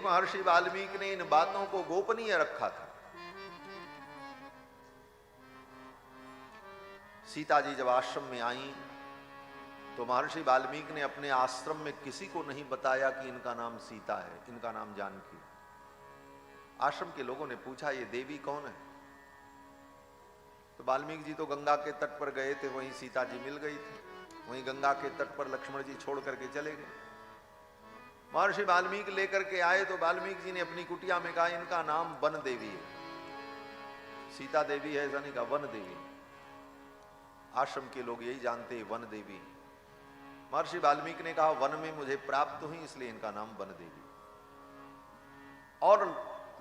महर्षि वाल्मीकि ने इन बातों को गोपनीय रखा था। सीता जी जब आश्रम में आई तो महर्षि वाल्मीकि ने अपने आश्रम में किसी को नहीं बताया कि इनका नाम सीता है, इनका नाम जानकी। आश्रम के लोगों ने पूछा ये देवी कौन है? तो वाल्मीकि जी तो गंगा के तट पर गए थे, वहीं सीता जी मिल गई थी, वहीं गंगा के तट पर लक्ष्मण जी छोड़ करके चले गए। महर्षि वाल्मीकि लेकर के आए तो वाल्मीकि जी ने अपनी कुटिया में कहा इनका नाम वन देवी है, सीता देवी है ऐसा नहीं कहा, वन देवी। आश्रम के लोग यही जानते हैं वन देवी। महर्षि वाल्मीकि ने कहा वन में मुझे प्राप्त हुई इसलिए इनका नाम वन देवी। और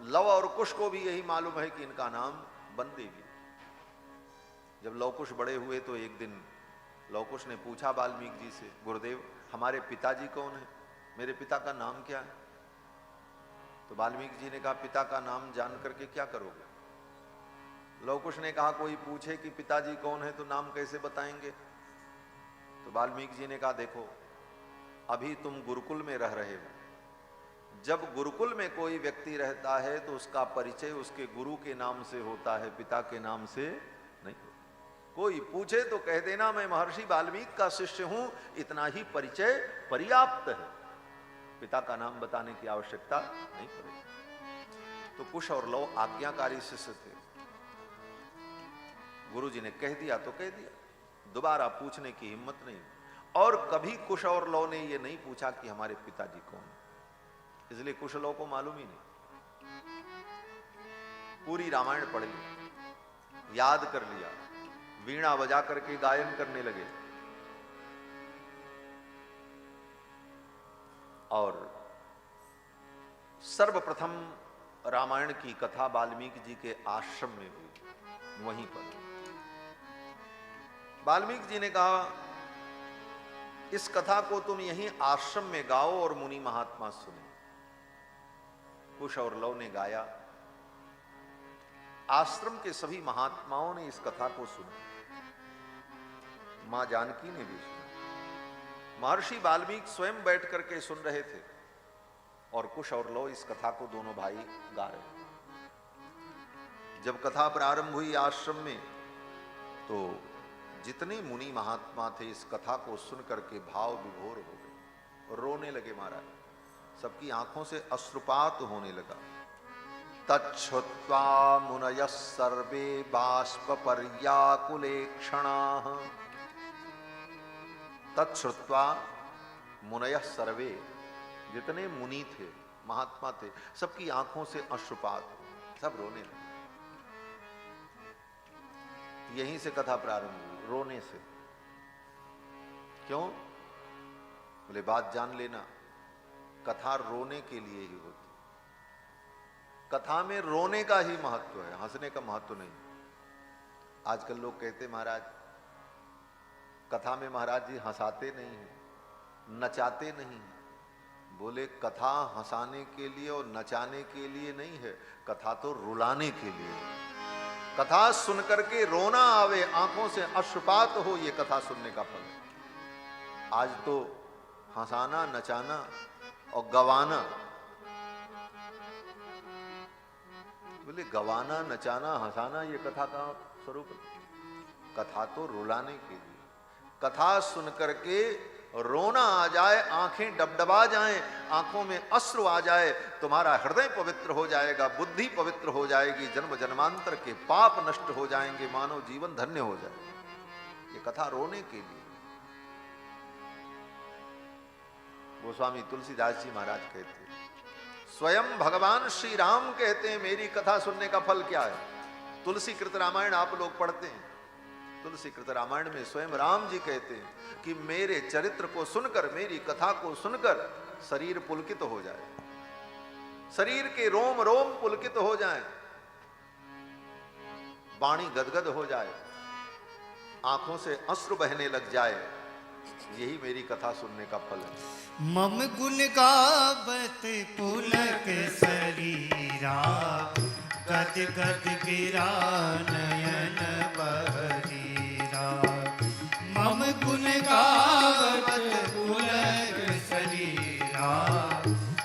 लव और कुश को भी यही मालूम है कि इनका नाम वन देवी। जब लव कुश बड़े हुए तो एक दिन लव कुश ने पूछा वाल्मीकि जी से, गुरुदेव हमारे पिताजी कौन है, मेरे पिता का नाम क्या है? तो वाल्मीकि जी ने कहा पिता का नाम जान करके क्या करोगे? लव कुश ने कहा कोई पूछे कि पिताजी कौन है तो नाम कैसे बताएंगे? तो वाल्मीकि जी ने कहा देखो अभी तुम गुरुकुल में रह रहे हो, जब गुरुकुल में कोई व्यक्ति रहता है तो उसका परिचय उसके गुरु के नाम से होता है, पिता के नाम से नहीं होता। कोई पूछे तो कह देना मैं महर्षि वाल्मीकि का शिष्य हूं, इतना ही परिचय पर्याप्त है, पिता का नाम बताने की आवश्यकता नहीं पड़ेगी। तो कुश और लव आज्ञाकारी शिष्य थे, गुरु जी ने कह दिया तो कह दिया, दोबारा पूछने की हिम्मत नहीं। और कभी कुश और लव ने यह नहीं पूछा कि हमारे पिताजी कौन है, इसलिए कुश लव को मालूम ही नहीं। पूरी रामायण पढ़ ली, याद कर लिया, वीणा बजा करके गायन करने लगे। और सर्वप्रथम रामायण की कथा वाल्मीकि जी के आश्रम में हुई। वहीं पर वाल्मीकि जी ने कहा इस कथा को तुम यहीं आश्रम में गाओ और मुनि महात्मा सुने। कुश और लव ने गाया, आश्रम के सभी महात्माओं ने इस कथा को सुना, मां जानकी ने भी सुना। महर्षि वाल्मीकि स्वयं बैठ करके सुन रहे थे और कुश और लव इस कथा को दोनों भाई गा रहे। जब कथा प्रारंभ हुई आश्रम में तो जितने मुनि महात्मा थे इस कथा को सुन करके भाव विभोर हो गए और रोने लगे महाराज। सबकी आंखों से अश्रुपात होने लगा। तच्छ्रुत्वा मुनयः सर्वे बाष्प पर्याकुलेक्षणाः। तच्छ्रुत्वा मुनयः सर्वे, जितने मुनि थे महात्मा थे सबकी आंखों से अश्रुपात, सब रोने लगे। यहीं से कथा प्रारंभ हुई, रोने से। क्यों? बोले बात जान लेना, कथा रोने के लिए ही होती, कथा में रोने का ही महत्व है, हंसने का महत्व नहीं। आजकल लोग कहते महाराज कथा में महाराज जी हंसाते नहीं हैं, नचाते नहीं हैं। बोले कथा हंसाने के लिए और नचाने के लिए नहीं है, कथा तो रुलाने के लिए है। कथा सुनकर के रोना आवे, आंखों से अश्रुपात हो, ये कथा सुनने का फल है। आज तो हंसाना, नचाना और गवाना, बोले गवाना, नचाना, हंसाना ये कथा का स्वरूप है। कथा तो रुलाने के लिए, कथा सुनकर के रोना आ जाए, आंखें डबडबा जाएं, आंखों में अश्रु आ जाए, तुम्हारा हृदय पवित्र हो जाएगा, बुद्धि पवित्र हो जाएगी, जन्म जन्मांतर के पाप नष्ट हो जाएंगे, मानव जीवन धन्य हो जाएगा। ये कथा रोने के लिए। गोस्वामी तुलसीदास जी महाराज कहते हैं, स्वयं भगवान श्री राम कहते हैं मेरी कथा सुनने का फल क्या है। तुलसी कृत रामायण आप लोग पढ़ते हैं, तुलसी कृत रामायण में स्वयं राम जी कहते हैं कि मेरे चरित्र को सुनकर, मेरी कथा को सुनकर शरीर पुलकित हो जाए, शरीर के रोम रोम पुलकित हो जाए, वाणी गदगद हो जाए, आंखों से अश्रु बहने लग जाए, यही मेरी कथा सुनने का फल है। मम गुण गावत पुलक शरीरा, गद गद गिरा नयन बहरीरा। मम गुण गावत पुलक शरीरा,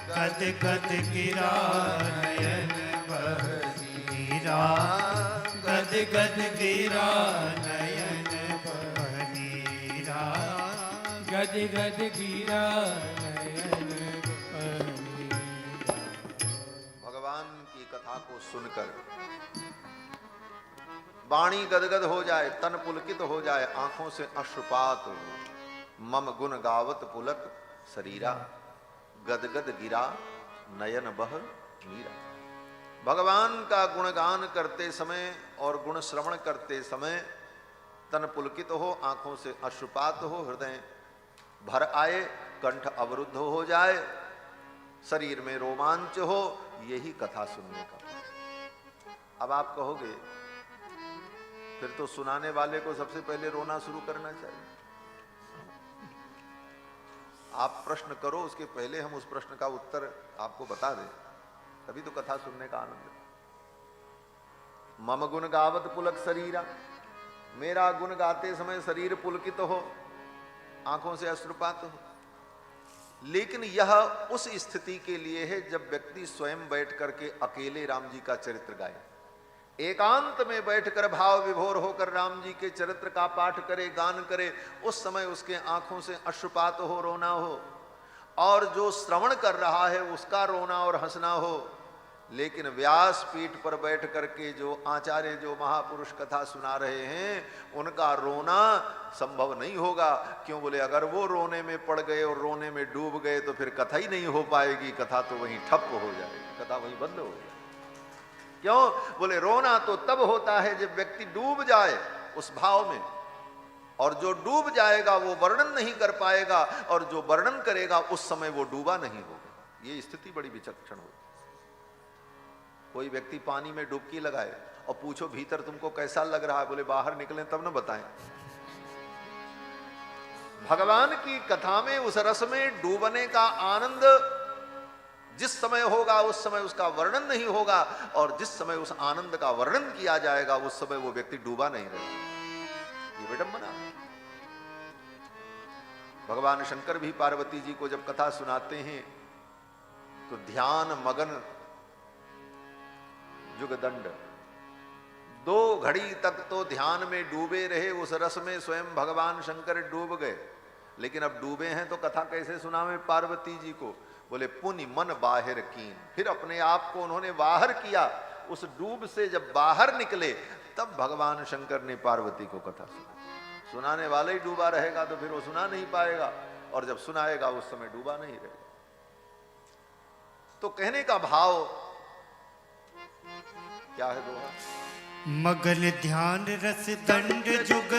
गद गद गिरा नयन बहरीरा, गद गद गिरा नयन बहरीरा, गद गद गिरा नयन बहरीरा। भगवान की कथा को सुनकर वाणी गदगद हो जाए, तन पुलकित हो जाए, आंखों से अश्रुपात हो, मम गुण गावत पुलक शरीरा, गदगद गिरा नयन बह मीरा। भगवान का गुणगान करते समय और गुण श्रवण करते समय तन पुलकित हो, आंखों से अश्रुपात हो, हृदय भर आए, कंठ अवरुद्ध हो जाए, शरीर में रोमांच हो, यही कथा सुनने का। अब आप कहोगे फिर तो सुनाने वाले को सबसे पहले रोना शुरू करना चाहिए। आप प्रश्न करो, उसके पहले हम उस प्रश्न का उत्तर आपको बता दें, तभी तो कथा सुनने का आनंद है। मम गुण गावत पुलक शरीरा, मेरा गुण गाते समय शरीर पुलकित हो, आंखों से अश्रुपात हो। लेकिन यह उस स्थिति के लिए है जब व्यक्ति स्वयं बैठ करके अकेले राम जी का चरित्र गाए, एकांत में बैठकर भाव विभोर होकर राम जी के चरित्र का पाठ करे, गान करे। उस समय उसके आंखों से अश्रुपात हो, रोना हो, और जो श्रवण कर रहा है उसका रोना और हंसना हो। लेकिन व्यास पीठ पर बैठ करके जो आचार्य, जो महापुरुष कथा सुना रहे हैं, उनका रोना संभव नहीं होगा। क्यों बोले, अगर वो रोने में पड़ गए और रोने में डूब गए तो फिर कथा ही नहीं हो पाएगी, कथा तो वहीं ठप हो जाएगी, कथा वहीं बंद हो जाएगी। क्यों बोले, रोना तो तब होता है जब व्यक्ति डूब जाए उस भाव में, और जो डूब जाएगा वो वर्णन नहीं कर पाएगा, और जो वर्णन करेगा उस समय वो डूबा नहीं होगा। ये स्थिति बड़ी विचक्षण होती। कोई व्यक्ति पानी में डुबकी लगाए और पूछो भीतर तुमको कैसा लग रहा है, बोले बाहर निकले तब न बताएं। भगवान की कथा में उस रस में डूबने का आनंद जिस समय होगा उस समय उसका वर्णन नहीं होगा, और जिस समय उस आनंद का वर्णन किया जाएगा उस समय वो व्यक्ति डूबा नहीं रहेगा। ये विडंबना है। भगवान शंकर भी पार्वती जी को जब कथा सुनाते हैं तो ध्यान मगन जुगदंड, 2 घड़ी तक तो ध्यान में डूबे रहे, उस रस में स्वयं भगवान शंकर डूब गए। लेकिन अब डूबे हैं तो कथा कैसे सुनावे पार्वती जी को? बोले पुनि मन बाहर कीन, फिर अपने आप को उन्होंने बाहर किया। उस डूब से जब बाहर निकले तब भगवान शंकर ने पार्वती को कथा सुना। सुनाने वाला ही डूबा रहेगा तो फिर वो सुना नहीं पाएगा, और जब सुनाएगा उस समय डूबा नहीं रहेगा। तो कहने का भाव क्या है दोहा? मगन ध्यान रस दंड जुग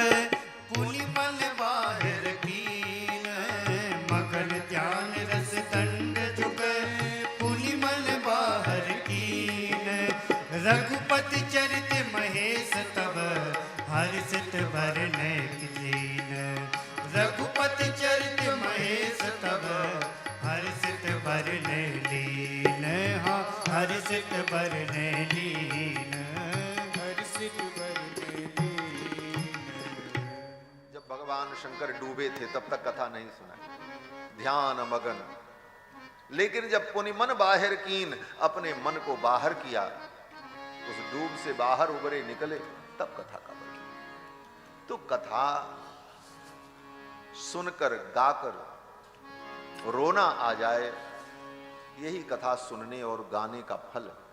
पुनि मन बाहर कीन, मगन ध्यान रस दंड जुग पुनि मन बाहर कीन, रघुपति चरित महेश तब हर्षित भरने कीन, रघुपति चरित महेश तब हर्षित भरने लीन, हाँ हर्षित भरने लीन, हर्षित भरने लीन। जब भगवान शंकर डूबे थे तब तक कथा नहीं सुनाई, ध्यान मगन। लेकिन जब पुनि मन बाहर कीन, अपने मन को बाहर किया, उस डूब से बाहर उबरे निकले, तब कथा का वर्णन। तो कथा सुनकर गाकर रोना आ जाए, यही कथा सुनने और गाने का फल है।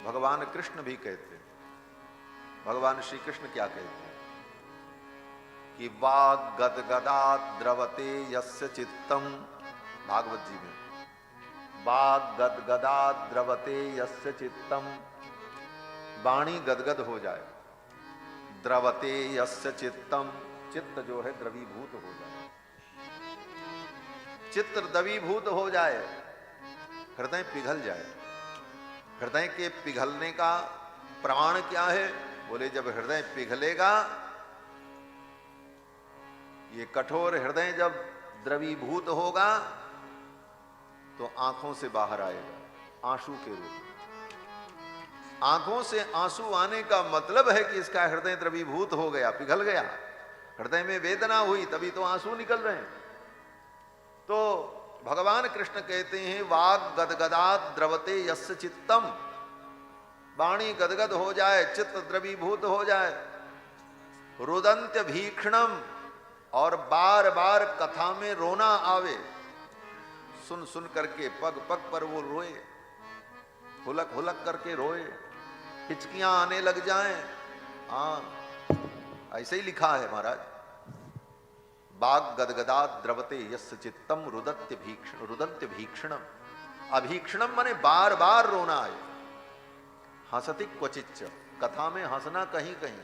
भगवान कृष्ण भी कहते हैं, भगवान श्री कृष्ण क्या कहते हैं कि वाग गदगदा द्रवते यस्य चित्तम, भागवत जी में, वाग गदगदा द्रवते यस्य चित्तम, वाणी गदगद हो जाए, द्रवते यस्य चित्तम, चित्त जो है द्रवीभूत हो जाए, चित्त द्रवीभूत हो जाए, हृदय पिघल जाए। हृदय के पिघलने का प्रमाण क्या है? बोले जब हृदय पिघलेगा, ये कठोर हृदय जब द्रवीभूत होगा तो आंखों से बाहर आएगा आंसू के रूप में। आंखों से आंसू आने का मतलब है कि इसका हृदय द्रवीभूत हो गया, पिघल गया, हृदय में वेदना हुई, तभी तो आंसू निकल रहे हैं। तो भगवान कृष्ण कहते हैं वाग गदगदात द्रवते यस्य चित्तम, वाणी गदगद हो जाए, चित्त द्रवीभूत हो जाए, रुदंत्य भीक्षणम, और बार बार कथा में रोना आवे, सुन सुन करके पग पग पर वो रोए, हुलक हुलक करके रोए, हिचकियां आने लग जाएं। हाँ, ऐसे ही लिखा है महाराज, बाग गदगदात द्रवते यस्य चित्तम रुदंत्य भीक्षणम। अभीक्षणम माने बार बार रोना आए, हंसति क्वचिच्च, कथा में हंसना कहीं कहीं,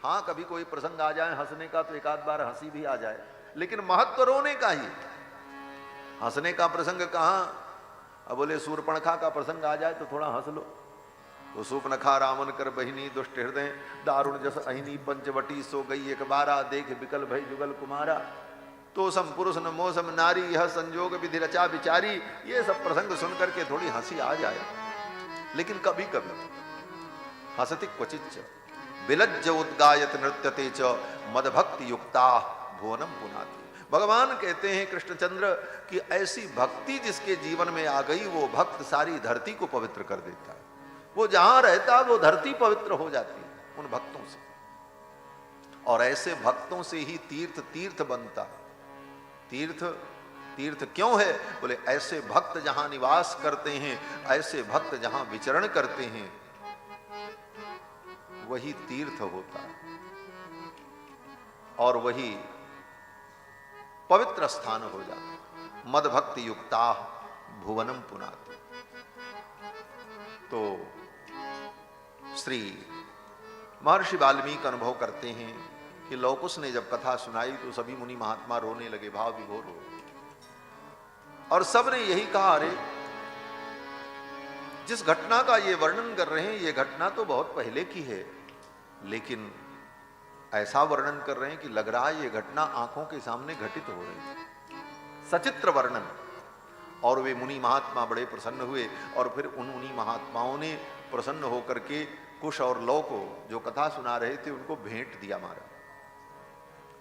हाँ कभी कोई प्रसंग आ जाए हंसने का तो एक आध बार हंसी भी आ जाए, लेकिन महत्व रोने का ही। हंसने का प्रसंग कहाँ, अब बोले सूर्पणखा का प्रसंग आ जाए तो थोड़ा हंस लो, तो सूपनखा रामन कर बहिनी दुष्ट हृदय, दारुण जस अहिनी पंचवटी सो गई एक बारा, देख बिकल भई जुगल कुमारा, तो सम पुरुष न मोसम नारी, यह संजोग विधि रचा बिचारी। ये सब प्रसंग सुन करके थोड़ी हंसी आ जाए, लेकिन कभी कभी हंसति क्वचिच्च, विलज्ज उद्गायत नृत्यते च मदभक्ति युक्ता भुवनम पुनाति। भगवान कहते हैं कृष्णचंद्र कि ऐसी भक्ति जिसके जीवन में आ गई, वो भक्त सारी धरती को पवित्र कर देता है। वो जहां रहता वो धरती पवित्र हो जाती है उन भक्तों से, और ऐसे भक्तों से ही तीर्थ तीर्थ बनता है। तीर्थ तीर्थ क्यों है, बोले ऐसे भक्त जहां निवास करते हैं, ऐसे भक्त जहां विचरण करते हैं, वही तीर्थ होता है और वही पवित्र स्थान हो जाता। मद भक्ति युक्ता भुवनम पुनाति। तो श्री महर्षि वाल्मीकि अनुभव करते हैं कि लौकुश ने जब कथा सुनाई तो सभी मुनि महात्मा रोने लगे, भाव विभोर हो, और सब ने यही कहा, अरे जिस घटना का ये वर्णन कर रहे हैं ये घटना तो बहुत पहले की है, लेकिन ऐसा वर्णन कर रहे हैं कि लग रहा है ये घटना आंखों के सामने घटित हो रही है, सचित्र वर्णन। और वे मुनि महात्मा बड़े प्रसन्न हुए, और फिर उन मुनि महात्माओं ने प्रसन्न होकर के कुश और लौ को जो कथा सुना रहे थे उनको भेंट दिया। मारा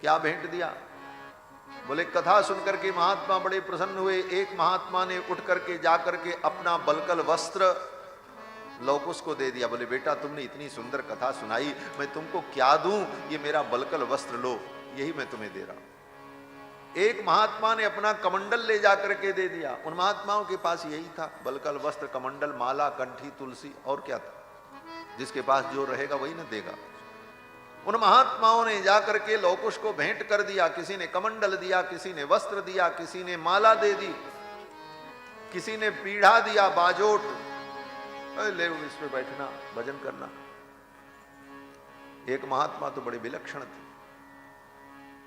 क्या भेंट दिया, बोले कथा सुनकर के महात्मा बड़े प्रसन्न हुए। एक महात्मा ने उठ करके जाकर के अपना बलकल वस्त्र लौकुश को दे दिया, बोले बेटा तुमने इतनी सुंदर कथा सुनाई, मैं तुमको क्या दूं, ये मेरा बलकल वस्त्र लो, यही मैं तुम्हें दे रहा हूं। एक महात्मा ने अपना कमंडल ले जाकर के दे दिया, उन महात्माओं के पास यही था, बलकल वस्त्र, कमंडल, माला, कंठी, तुलसी, और क्या था, जिसके पास जो रहेगा वही न देगा। उन महात्माओं ने जाकर के लौकुश को भेंट कर दिया, किसी ने कमंडल दिया, किसी ने वस्त्र दिया, किसी ने माला दे दी, किसी ने पीढ़ा दिया, बाजोट, ले इस पे बैठना, भजन करना। एक महात्मा तो बड़े विलक्षण थे,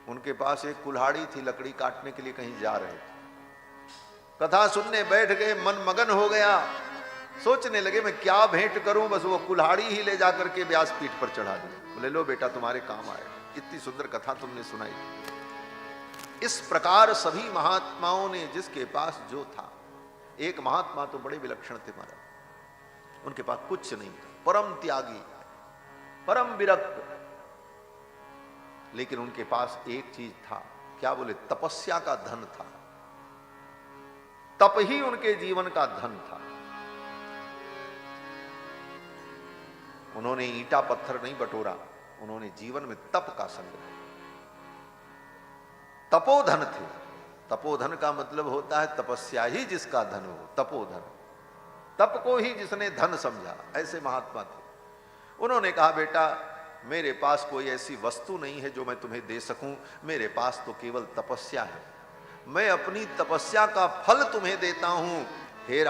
उनके पास एक कुल्हाड़ी थी, लकड़ी काटने के लिए कहीं जा रहे थे, कथा सुनने बैठ गए, मन मगन हो गया, सोचने लगे मैं क्या भेंट करूं, बस वो कुल्हाड़ी ही ले जाकर के व्यासपीठ पर चढ़ा दी। बोले लो बेटा तुम्हारे काम आए, इतनी सुंदर कथा तुमने सुनाई। इस प्रकार सभी महात्माओं ने जिसके पास जो था, एक महात्मा तो बड़े विलक्षण थे महाराज, उनके पास कुछ नहीं था, परम त्यागी, परम विरक्त, लेकिन उनके पास एक चीज था, क्या बोले, तपस्या का धन था। तप ही उनके जीवन का धन था। उन्होंने ईंटा पत्थर नहीं बटोरा, उन्होंने जीवन में तप का संग्रह। तपोधन थे। तपोधन का मतलब होता है तपस्या ही जिसका धन हो, तपोधन। तप को ही जिसने धन समझा, ऐसे महात्मा थे। उन्होंने कहा बेटा मेरे पास कोई ऐसी वस्तु नहीं है जो मैं तुम्हें दे सकूं, मेरे पास तो केवल तपस्या है, मैं अपनी तपस्या का फल तुम्हें देता हूं। हे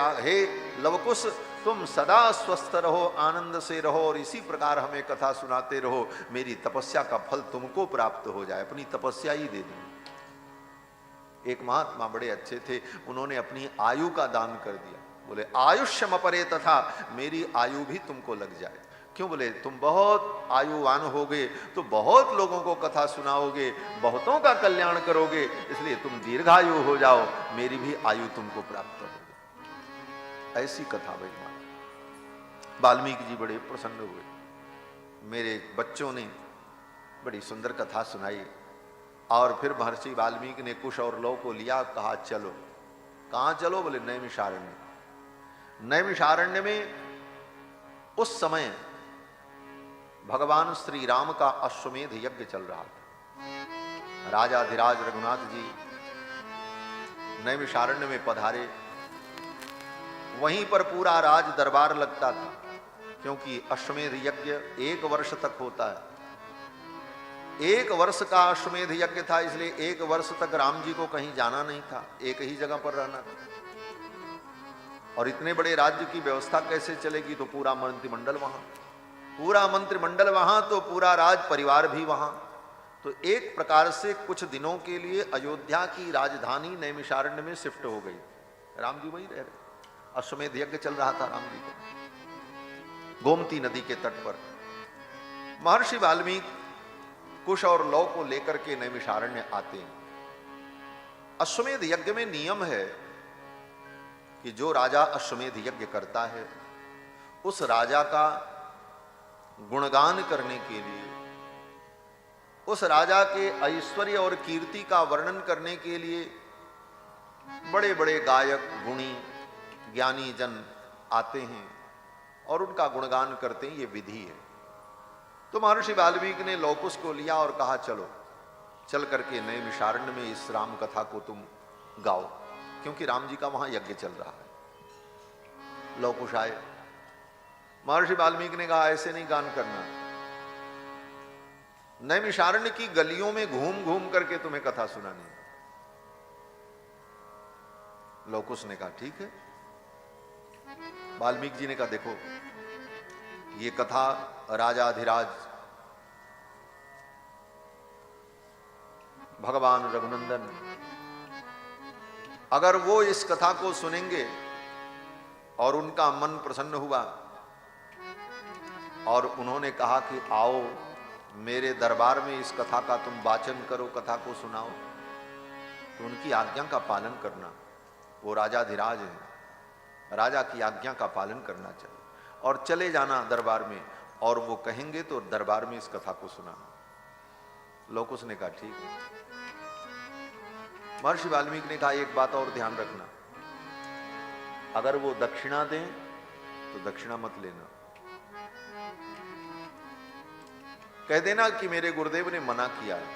लवकुश, तुम सदा स्वस्थ रहो, आनंद से रहो, और इसी प्रकार हमें कथा सुनाते रहो, मेरी तपस्या का फल तुमको प्राप्त हो जाए, अपनी तपस्या ही दे दी। एक महात्मा बड़े अच्छे थे, उन्होंने अपनी आयु का दान कर दिया। बोले आयुष्यम अपरे तथा, मेरी आयु भी तुमको लग जाए। क्यों, बोले तुम बहुत आयुवान होगे तो बहुत लोगों को कथा सुनाओगे, बहुतों का कल्याण करोगे, इसलिए तुम दीर्घायु हो जाओ, मेरी भी आयु तुमको प्राप्त हो जाए। ऐसी कथा भाई वाल्मीकि जी बड़े प्रसन्न हुए, मेरे बच्चों ने बड़ी सुंदर कथा सुनाई। और फिर महर्षि वाल्मीकि ने कुश और लौ को लिया, कहा चलो कहां चलो? बोले नैमिषारण्य। नैमिषारण्य में उस समय भगवान श्री राम का अश्वमेध यज्ञ चल रहा था। राजाधिराज रघुनाथ जी नैमिषारण्य में पधारे। वहीं पर पूरा राज दरबार लगता था, क्योंकि अश्वमेध यज्ञ 1 वर्ष तक होता है। 1 वर्ष का अश्वमेध यज्ञ था, इसलिए 1 वर्ष तक राम जी को कहीं जाना नहीं था, एक ही जगह पर रहना था। और इतने बड़े राज्य की व्यवस्था कैसे चलेगी? तो पूरा मंत्रिमंडल वहां, पूरा मंत्रिमंडल वहां, तो पूरा राज परिवार भी वहां। तो एक प्रकार से कुछ दिनों के लिए अयोध्या की राजधानी नैमिषारण्य में शिफ्ट हो गई। राम जी वहीं रह रहे। अश्वमेध यज्ञ चल रहा था राम जी को गोमती नदी के तट पर। महर्षि वाल्मीकि कुश और लौ को लेकर के नैमिषारण्य आते हैं। अश्वमेध यज्ञ में नियम है कि जो राजा अश्वमेध यज्ञ करता है, उस राजा का गुणगान करने के लिए, उस राजा के ऐश्वर्य और कीर्ति का वर्णन करने के लिए बड़े बड़े गायक, गुणी, ज्ञानी जन आते हैं और उनका गुणगान करते हैं। ये विधि है। तो महर्षि वाल्मीकि ने लौकुश को लिया और कहा चलो, चल करके नैमिषारण्य में इस राम कथा को तुम गाओ, क्योंकि राम जी का वहां यज्ञ चल रहा है। लौकुश आए। महर्षि वाल्मीकि ने कहा ऐसे नहीं गान करना, नैमिषारण्य की गलियों में घूम घूम करके तुम्हें कथा सुनानी है। लौकुश ने कहा ठीक है। वाल्मीकि जी ने कहा देखो, ये कथा राजाधिराज भगवान रघुनंदन, अगर वो इस कथा को सुनेंगे और उनका मन प्रसन्न हुआ और उन्होंने कहा कि आओ मेरे दरबार में इस कथा का तुम वाचन करो, कथा को सुनाओ, तो उनकी आज्ञा का पालन करना। वो राजाधिराज हैं, राजा की आज्ञा का पालन करना चाहिए और चले जाना दरबार में, और वो कहेंगे तो दरबार में इस कथा को सुनाना। लौकुश ने कहा ठीक है। महर्षि वाल्मीकि ने कहा एक बात और ध्यान रखना, अगर वो दक्षिणा दें तो दक्षिणा मत लेना, कह देना कि मेरे गुरुदेव ने मना किया है,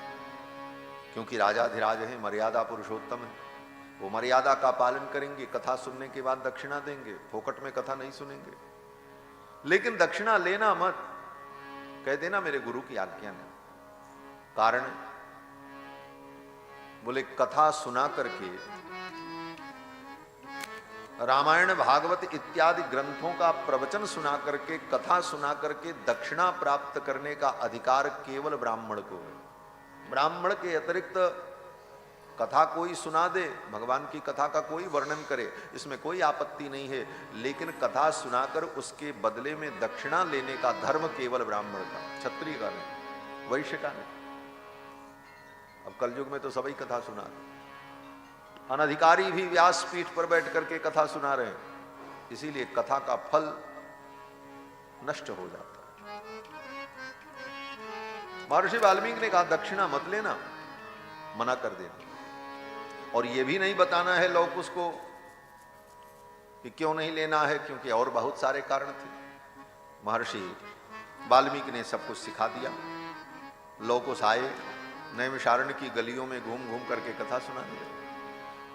क्योंकि राजाधिराज है, मर्यादा पुरुषोत्तम है। वो मर्यादा का पालन करेंगे, कथा सुनने के बाद दक्षिणा देंगे, फोकट में कथा नहीं सुनेंगे। लेकिन दक्षिणा लेना मत, कह देना मेरे गुरु की आज्ञा नहीं। कारण बोले कथा सुना करके, रामायण भागवत इत्यादि ग्रंथों का प्रवचन सुना करके, कथा सुना करके दक्षिणा प्राप्त करने का अधिकार केवल ब्राह्मण को है। ब्राह्मण के अतिरिक्त कथा कोई सुना दे, भगवान की कथा का कोई वर्णन करे, इसमें कोई आपत्ति नहीं है, लेकिन कथा सुनाकर उसके बदले में दक्षिणा लेने का धर्म केवल ब्राह्मण का, क्षत्रिय का नहीं, वैश्य का नहीं। अब कलयुग में तो सभी कथा सुना रहे, अनधिकारी भी व्यासपीठ पर बैठ करके कथा सुना रहे हैं, इसीलिए कथा का फल नष्ट हो जाता है। महर्षि वाल्मीकि ने कहा दक्षिणा मत लेना, मना कर देना, और यह भी नहीं बताना है लौकुश को कि क्यों नहीं लेना है, क्योंकि और बहुत सारे कारण थे। महर्षि वाल्मीकि ने सब कुछ सिखा दिया। लौकुश आए, नैमिषारण्य की गलियों में घूम घूम करके कथा सुनाने लगे।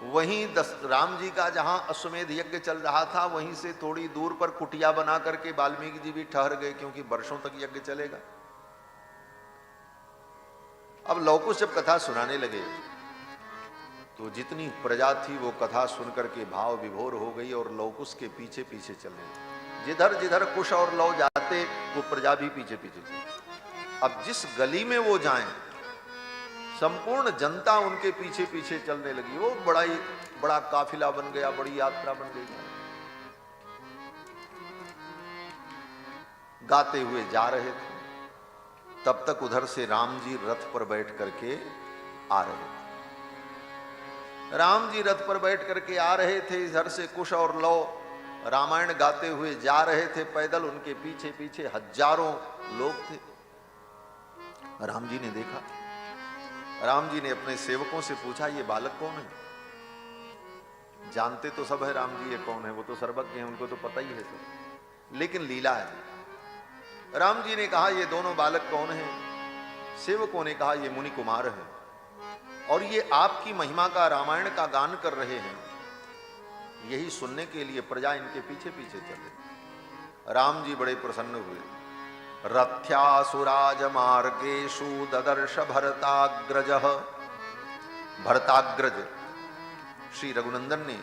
वहीं राम जी का जहां अश्वमेध यज्ञ चल रहा था, वहीं से थोड़ी दूर पर कुटिया बना करके वाल्मीकि जी भी ठहर गए, क्योंकि वर्षों तक यज्ञ चलेगा। अब लौकुश जब कथा सुनाने लगे तो जितनी प्रजा थी वो कथा सुन करके भाव विभोर हो गई और लौकुश के पीछे पीछे चलने लगे। जिधर जिधर कुश और लौ जाते वो प्रजा भी पीछे पीछे चलती। अब जिस गली में वो जाएं, संपूर्ण जनता उनके पीछे पीछे चलने लगी। वो बड़ा काफिला बन गया, बड़ी यात्रा बन गई। गाते हुए जा रहे थे, तब तक उधर से राम जी रथ पर बैठ करके आ रहे थे। राम जी रथ पर बैठ करके आ रहे थे, इधर से कुश और लौ रामायण गाते हुए जा रहे थे पैदल, उनके पीछे पीछे हजारों लोग थे। राम जी ने देखा, राम जी ने अपने सेवकों से पूछा ये बालक कौन है? जानते तो सब है राम जी ये कौन है, वो तो सर्वज्ञ हैं, उनको तो पता ही है सब, लेकिन लीला है। राम जी ने कहा ये दोनों बालक कौन हैं? सेवकों ने कहा ये मुनि कुमार हैं और ये आपकी महिमा का, रामायण का गान कर रहे हैं। यही सुनने के लिए प्रजा इनके पीछे पीछे चले। राम जी बड़े प्रसन्न हुए। रथ्यासुराज मार्गेषु ददर्श भरताग्रज। भरताग्रज श्री रघुनंदन ने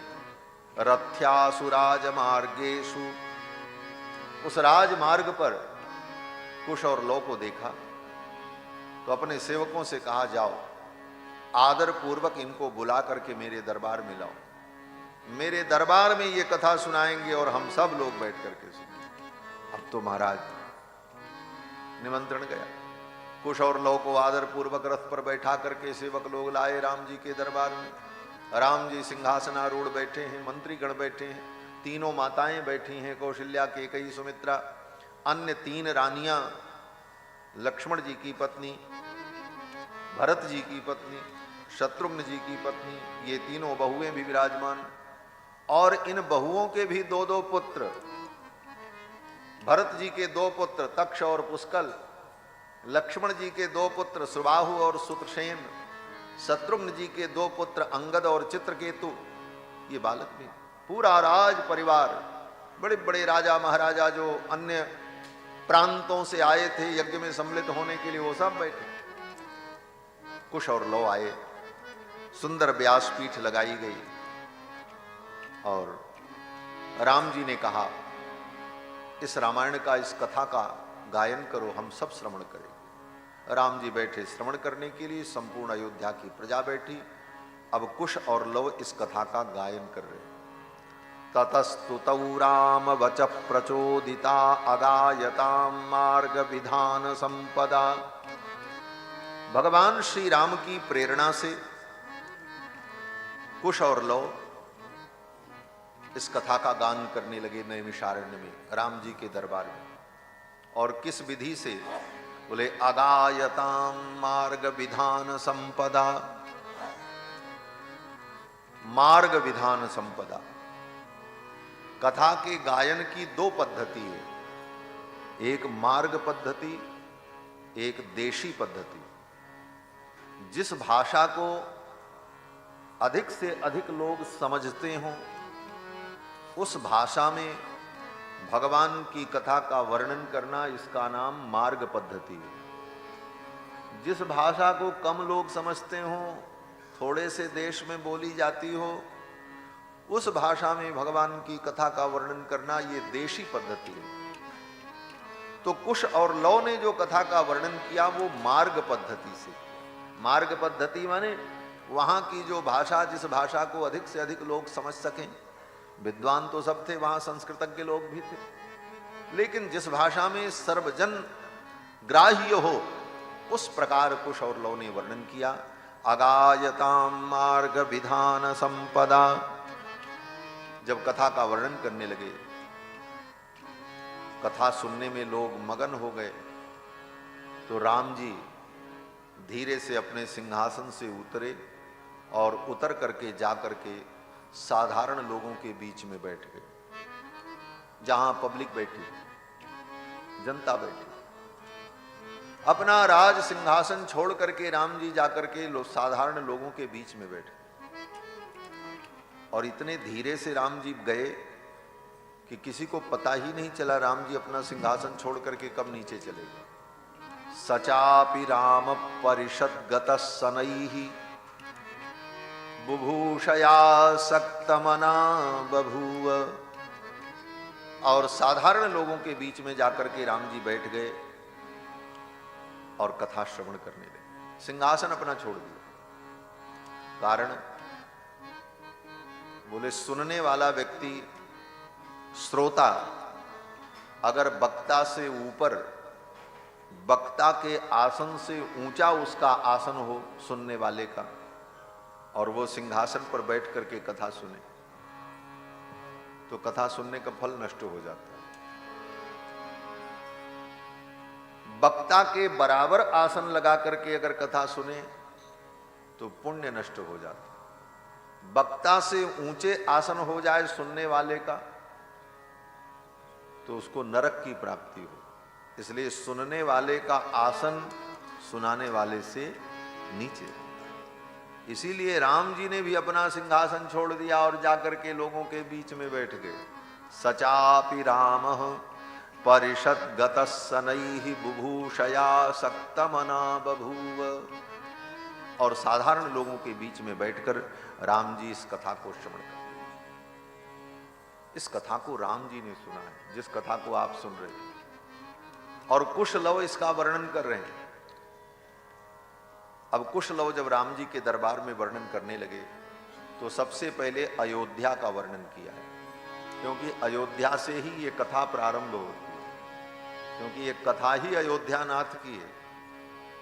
रथ्यासुराज मार्गेषु, उस राजमार्ग पर कुश और लौ को देखा तो अपने सेवकों से कहा जाओ आदर पूर्वक इनको बुला करके मेरे दरबार में लाओ, मेरे दरबार में ये कथा सुनाएंगे और हम सब लोग बैठ करके सुनेंगे। अब तो महाराज निमंत्रण गया। कुश और लौ को आदर पूर्वक रथ पर बैठा करके सेवक लोग लाए राम जी के दरबार में। राम जी सिंहासनारूढ़ बैठे हैं, मंत्रीगण बैठे हैं, तीनों माताएं बैठी हैं, कौशल्या, कैकेयी, सुमित्रा, अन्य 3 रानियां, लक्ष्मण जी की पत्नी, भरत जी की पत्नी, शत्रुघ्न जी की पत्नी, ये तीनों बहुएं भी विराजमान। और इन बहुओं के भी 2-2 पुत्र, भरत जी के 2 पुत्र तक्ष और पुष्कल, लक्ष्मण जी के 2 पुत्र सुबाहु और सुतसेन, शत्रुघ्न जी के 2 पुत्र अंगद और चित्रकेतु, ये बालक भी, पूरा राज परिवार, बड़े बड़े राजा महाराजा जो अन्य प्रांतों से आए थे यज्ञ में सम्मिलित होने के लिए, वो सब बैठे। कुश और लौ आए, सुंदर व्यासपीठ लगाई गई और राम जी ने कहा इस रामायण का, इस कथा का गायन करो, हम सब श्रवण करें। राम जी बैठे श्रवण करने के लिए, संपूर्ण अयोध्या की प्रजा बैठी। अब कुश और लौ इस कथा का गायन कर रहे। ततस्तुतौ राम वच प्रचोदिता अगायताम मार्ग विधान संपदा। भगवान श्री राम की प्रेरणा से कुश और लौ इस कथा का गान करने लगे नैमिषारण्य में, राम जी के दरबार में। और किस विधि से? बोले अगायताम मार्ग विधान संपदा। मार्ग विधान संपदा, कथा के गायन की 2 पद्धति है, एक मार्ग पद्धति, एक देशी पद्धति। जिस भाषा को अधिक से अधिक लोग समझते हों उस भाषा में भगवान की कथा का वर्णन करना, इसका नाम मार्ग पद्धति है। जिस भाषा को कम लोग समझते हों, थोड़े से देश में बोली जाती हो, उस भाषा में भगवान की कथा का वर्णन करना, ये देशी पद्धति है। तो कुश और लौ ने जो कथा का वर्णन किया वो मार्ग पद्धति से। मार्ग पद्धति माने वहां की जो भाषा, जिस भाषा को अधिक से अधिक लोग समझ सकें। विद्वान तो सब थे वहां, संस्कृतज्ञ लोग भी थे, लेकिन जिस भाषा में सर्वजन ग्राह्य हो उस प्रकार कुश और लौ ने वर्णन किया। अगायताम मार्ग विधान संपदा। जब कथा का वर्णन करने लगे, कथा सुनने में लोग मगन हो गए, तो राम जी धीरे से अपने सिंहासन से उतरे और उतर करके जा करके साधारण लोगों के बीच में बैठ गए, जहां पब्लिक बैठी, जनता बैठी। अपना राज सिंहासन छोड़ करके राम जी जाकर के साधारण लोगों के बीच में बैठे। और इतने धीरे से राम जी गए कि किसी को पता ही नहीं चला राम जी अपना सिंहासन छोड़ करके कब नीचे चले गए। सचापि राम परिषद गत सनैहि बुभूषया सक्तमना बभूव। और साधारण लोगों के बीच में जाकर के राम जी बैठ गए और कथा श्रवण करने लगे, सिंहासन अपना छोड़ दिया। कारण बोले सुनने वाला व्यक्ति, श्रोता, अगर वक्ता से ऊपर, वक्ता के आसन से ऊंचा उसका आसन हो सुनने वाले का, और वो सिंहासन पर बैठ करके कथा सुने, तो कथा सुनने का फल नष्ट हो जाता है। वक्ता के बराबर आसन लगा करके अगर कथा सुने तो पुण्य नष्ट हो जाता है। वक्ता से ऊंचे आसन हो जाए सुनने वाले का तो उसको नरक की प्राप्ति हो। इसलिए सुनने वाले का आसन सुनाने वाले से नीचे। इसीलिए राम जी ने भी अपना सिंहासन छोड़ दिया और जाकर के लोगों के बीच में बैठ गए। सचापि राम परिषद गतसनैहि बुभूषया सक्तमना बभूव। और साधारण लोगों के बीच में बैठकर राम जी इस कथा को श्रवण करते हैं। इस कथा को राम जी ने सुना है, जिस कथा को आप सुन रहे हैं, और कुशलव इसका वर्णन कर रहे हैं। अब कुशलव जब राम जी के दरबार में वर्णन करने लगे तो सबसे पहले अयोध्या का वर्णन किया है, क्योंकि अयोध्या से ही ये कथा प्रारंभ होती है, क्योंकि ये कथा ही अयोध्या नाथ की है।